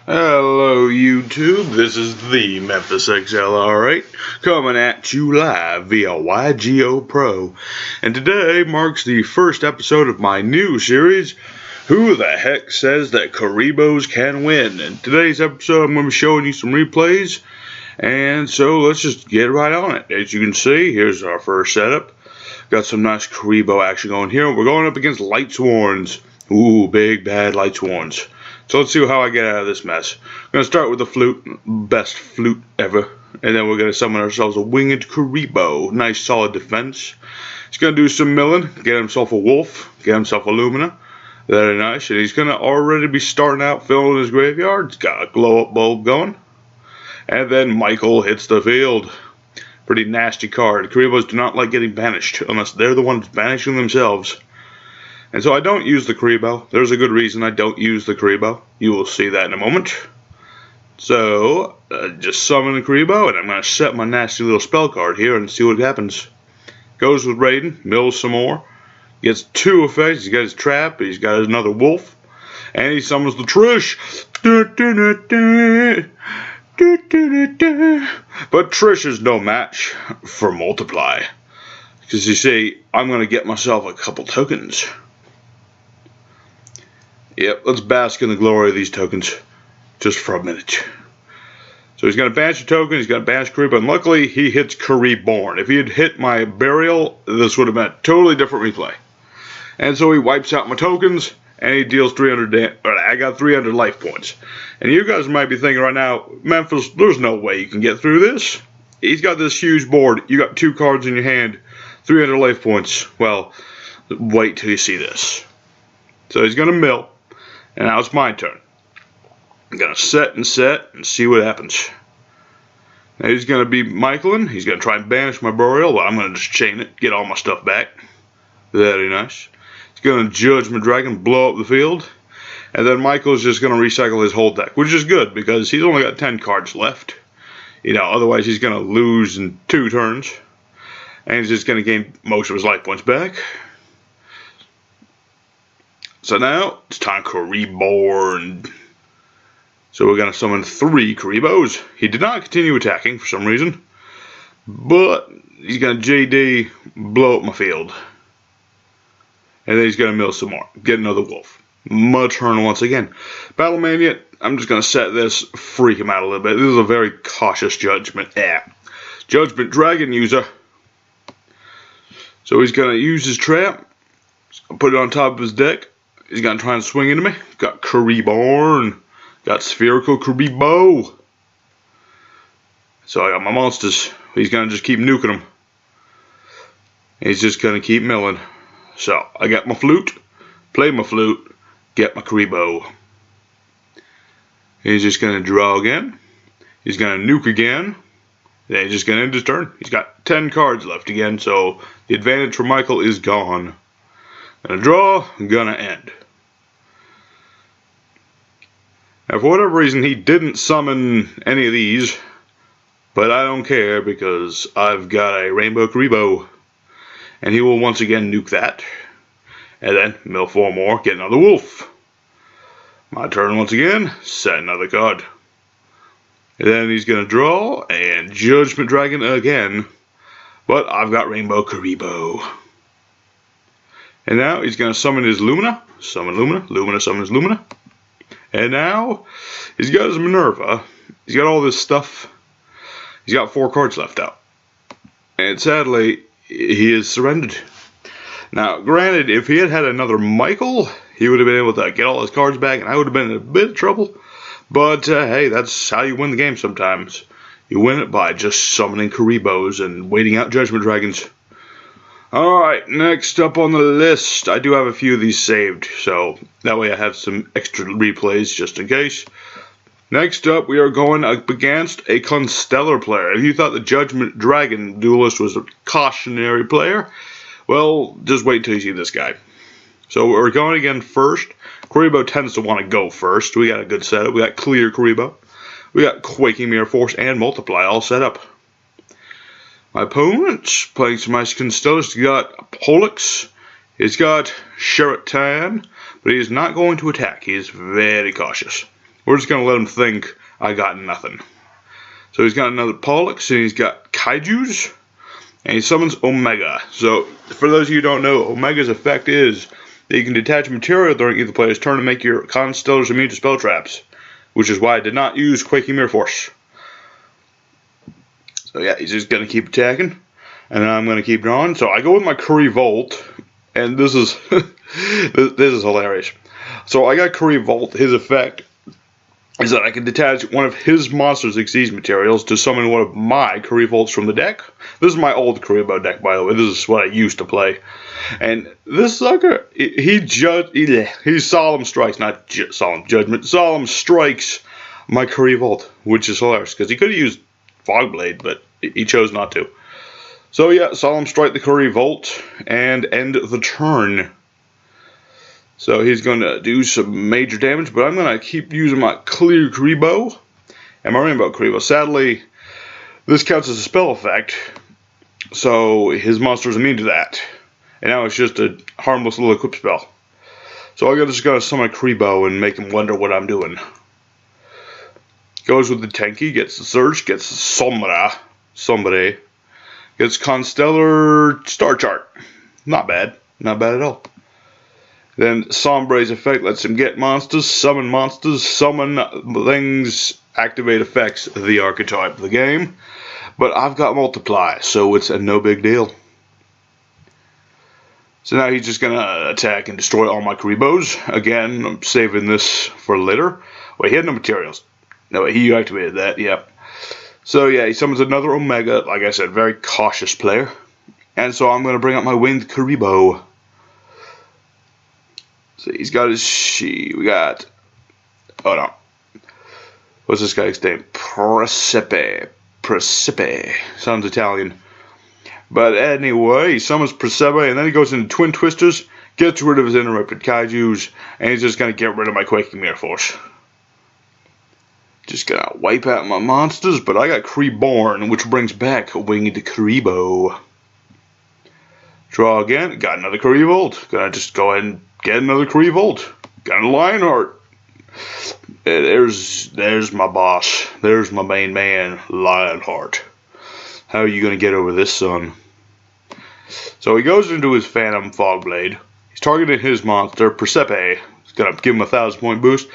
Hello YouTube, this is the Memphis XLR8 coming at you live via YGO Pro, and today marks the first episode of my new series, Who the Heck Says That Kuribohs Can Win? In today's episode I'm going to be showing you some replays, and so let's just get right on it. As you can see, here's our first setup. Got some nice Kuriboh action going here. We're going up against Lightsworns. Ooh, big bad Lightsworns. So let's see how I get out of this mess. I'm going to start with the flute, best flute ever. And then we're going to summon ourselves a winged Kuriboh. Nice solid defense. He's going to do some milling, get himself a wolf, get himself a Lumina. Very nice. And he's going to already be starting out filling his graveyard. He's got a glow up bulb going. And then Michael hits the field. Pretty nasty card. Kuribohs do not like getting banished unless they're the ones banishing themselves. And so I don't use the Kuriboh. There's a good reason I don't use the Kuriboh. You will see that in a moment. So, just summon the Kuriboh, and I'm going to set my nasty little spell card here and see what happens. Goes with Raiden, mills some more. Gets two effects. He's got his trap, he's got another wolf, and he summons the Trish. But Trish is no match for Multiply. Because you see, I'm going to get myself a couple tokens. Yep, let's bask in the glory of these tokens just for a minute. So he's going to banish a token, he's got to banish Kuriboh, and luckily he hits Kuriboh. If he had hit my burial, this would have been a totally different replay. And so he wipes out my tokens, and he deals 300 damage. I got 300 life points. And you guys might be thinking right now, Memphis, there's no way you can get through this. He's got this huge board, you got two cards in your hand, 300 life points. Well, wait till you see this. So he's going to mill. And now it's my turn. I'm going to set and see what happens. Now he's going to be Michaelin. He's going to try and banish my burial. Well, I'm going to just chain it, get all my stuff back. Very nice. He's going to Judgment Dragon, blow up the field. And then Michael's just going to recycle his whole deck, which is good because he's only got 10 cards left. You know, otherwise he's going to lose in 2 turns. And he's just going to gain most of his life points back. So now, it's time Kuriboh. So we're going to summon 3 Kuribohs. He did not continue attacking for some reason. But he's going to JD, blow up my field. And then he's going to mill some more. Get another wolf. My turn once again. Battle Mania, I'm just going to set this, freak him out a little bit. This is a very cautious judgment. Judgment Dragon user. So he's going to use his trap. He's going to put it on top of his deck. He's going to try and swing into me. Got Kuriboh. Got Spherical Kuriboh. So I got my monsters. He's going to just keep nuking them. He's just going to keep milling. So I got my flute. Play my flute. Get my Kuriboh. He's just going to draw again. He's going to nuke again. Then he's just going to end his turn. He's got 10 cards left again. So the advantage for Michael is gone. Gonna draw, gonna end. Now for whatever reason he didn't summon any of these, but I don't care because I've got a Rainbow Kuriboh. And he will once again nuke that. And then mill 4 more, get another wolf. My turn once again, set another card. And then he's gonna draw and Judgment Dragon again. But I've got Rainbow Kuriboh. And now he's going to summon his Lumina. Summon Lumina. Lumina summons Lumina. And now he's got his Minerva. He's got all this stuff. He's got 4 cards left out. And sadly, he is surrendered. Now, granted, if he had had another Michael, he would have been able to get all his cards back, and I would have been in a bit of trouble. But, hey, that's how you win the game sometimes. You win it by just summoning Kuribohs and waiting out Judgment Dragons. Alright, next up on the list, I do have a few of these saved, so that way I have some extra replays just in case. Next up, we are going up against a Constellar player. If you thought the Judgment Dragon duelist was a cautionary player, well, just wait till you see this guy. So we're going again first. Kuriboh tends to want to go first. We got a good setup. We got Clear Kuriboh. We got Quaking Mirror Force and Multiply all set up. My opponent's playing some nice Constellars. He's got Polix. He's got Sheratan. But he is not going to attack. He is very cautious. We're just gonna let him think I got nothing. So he's got another Pollux, and he's got Kaijus, and he summons Omega. So for those of you who don't know, Omega's effect is that you can detach material during either player's turn to make your Constellars immune to spell traps, which is why I did not use Quaking Mirror Force. So yeah, he's just gonna keep attacking, and then I'm gonna keep drawing. So I go with my Kuriboh, and this is this is hilarious. So I got Kuriboh. His effect is that I can detach one of his monsters' Xyz materials to summon one of my Kuribohs from the deck. This is my old Kuriboh deck, by the way. This is what I used to play. And this sucker, he solemn strikes, not solemn judgment, solemn strikes my Kuriboh, which is hilarious, because he could have used Fogblade, but he chose not to. So yeah, solemn strike the Kuriboh, and end the turn. So he's going to do some major damage, but I'm going to keep using my clear Kuriboh and my rainbow Kuriboh. Sadly, this counts as a spell effect, so his monster is immune to that. And now it's just a harmless little equip spell. So I just got to summon a Kuriboh and make him wonder what I'm doing. Goes with the Tenki, gets the Search, gets the Sombre, gets Constellar Star Chart. Not bad at all. Then Sombre's effect lets him get monsters, summon things, activate effects, the archetype of the game. But I've got Multiply, so it's a no big deal. So now he's just going to attack and destroy all my Kuribohs. Again, I'm saving this for later. Wait, he had no materials. No, he activated that, yep. So yeah, he summons another Omega, like I said, very cautious player. And so I'm going to bring up my winged Kuriboh. So he's got his we got, oh no, what's this guy's name? Precipe, sounds Italian. But anyway, he summons Precipe, and then he goes into Twin Twisters, gets rid of his interrupted Kaijus, and he's just going to get rid of my Quaking Mirror Force. Just gonna wipe out my monsters, but I got Kuriboh, which brings back a winged Kuriboh. Draw again, got another Kuriboh. Gonna just go ahead and get another Kuriboh. Got a Lionheart. There's my boss. There's my main man, Lionheart. How are you gonna get over this, son? So he goes into his Phantom Fogblade. He's targeting his monster, Precipe. He's gonna give him a 1,000-point boost.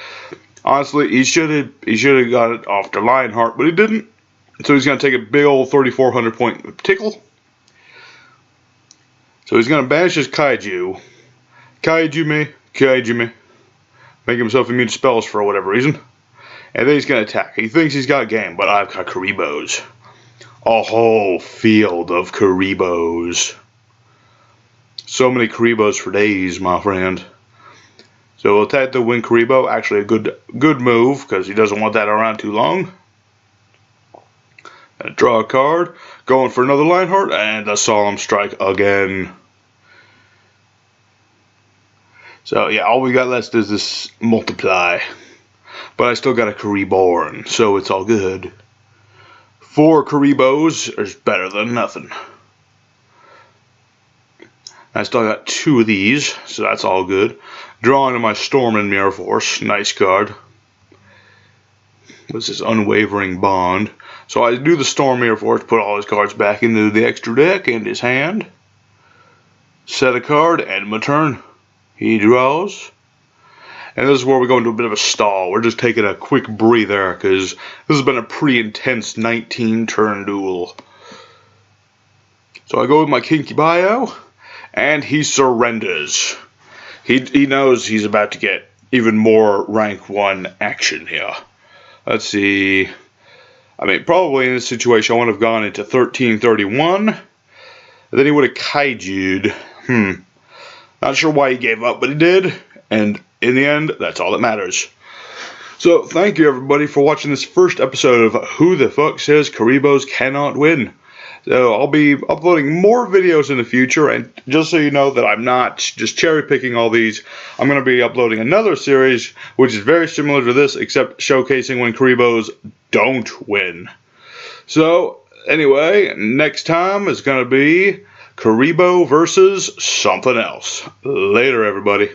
Honestly, he should have got it off to Lionheart, but he didn't. So he's gonna take a big old 3,400-point tickle. So he's gonna banish his Kaiju. Kaiju me. Make himself immune to spells for whatever reason. And then he's gonna attack. He thinks he's got game, but I've got Kuribohs. A whole field of Kuribohs. So many Kuribohs for days, my friend. So we'll attack the winged Kuriboh. Actually, a good move, because he doesn't want that around too long. Gonna draw a card. Going for another Lionheart, and a Solemn Strike again. So yeah, all we got left is this Multiply. But I still got a Kuriboh, so it's all good. 4 Kuribohs is better than nothing. I still got 2 of these, so that's all good. Draw into my Storm and Mirror Force. Nice card. This is Unwavering Bond. So I do the Storm Mirror Force, put all his cards back into the extra deck and his hand. Set a card, end my turn. He draws. And this is where we go into a bit of a stall. We're just taking a quick breather, because this has been a pretty intense 19-turn duel. So I go with my Kinky Bio, and he surrenders. He knows he's about to get even more rank 1 action here. Let's see. I mean, probably in this situation, I would have gone into 1331. Then he would have Kaiju'd. Not sure why he gave up, but he did. And in the end, that's all that matters. So, thank you everybody for watching this first episode of Who the Fuck Says Kuribohs Cannot Win. So, I'll be uploading more videos in the future, and just so you know that I'm not just cherry picking all these, I'm going to be uploading another series, which is very similar to this, except showcasing when Kuribohs don't win. So, anyway, next time is going to be Kuriboh versus something else. Later, everybody.